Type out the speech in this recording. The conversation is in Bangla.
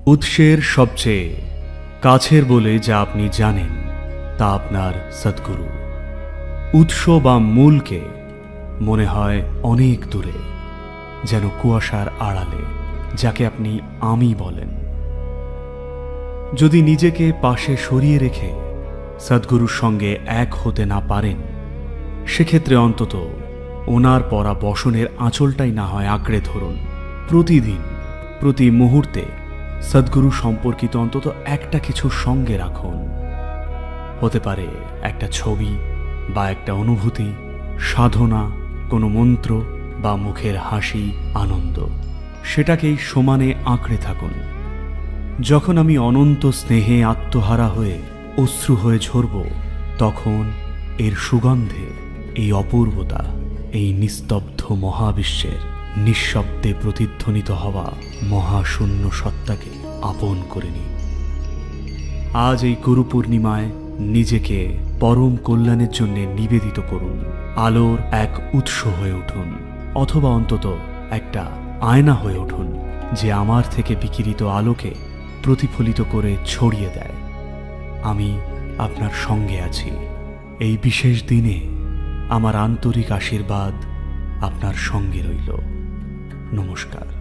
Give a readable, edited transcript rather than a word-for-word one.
উৎসের সবচেয়ে কাছের বলে যা আপনি জানেন তা আপনার সদ্গুরু। উৎস বা মূলকে মনে হয় অনেক দূরে, যেন কুয়াশার আড়ালে, যাকে আপনি আমি বলেন। যদি নিজেকে পাশে সরিয়ে রেখে সদ্গুরুর সঙ্গে এক হতে না পারেন, সেক্ষেত্রে অন্তত ওনার পরা বসনের আঁচলটাই না হয় আঁকড়ে ধরুন। প্রতিদিন, প্রতি মুহূর্তে সদ্গুরু সম্পর্কিত অন্তত একটা কিছু সঙ্গে রাখুন। হতে পারে একটা ছবি বা একটা অনুভূতি, সাধনা, কোনো মন্ত্র বা মুখের হাসি, আনন্দ। সেটাকেই সমানে আঁকড়ে থাকুন। যখন আমি অনন্ত স্নেহে আত্মহারা হয়ে অশ্রু হয়ে ঝরব, তখন এর সুগন্ধে এই অপূর্বতা, এই নিস্তব্ধ মহাবিশ্বের নিঃশব্দে প্রতিধ্বনিত হওয়া মহাশূন্য সত্তাকে আপন করে নিই। আজ এই গুরু পূর্ণিমায় নিজেকে পরম কল্যাণের জন্য নিবেদিত করুন। আলোর এক উৎস হয়ে উঠুন, অথবা অন্তত একটা আয়না হয়ে উঠুন, যে আমার থেকে বিকিরিত আলোকে প্রতিফলিত করে ছড়িয়ে দেয়। আমি আপনার সঙ্গে আছি। এই বিশেষ দিনে আমার আন্তরিক আশীর্বাদ আপনার সঙ্গে রইল। নমস্কার।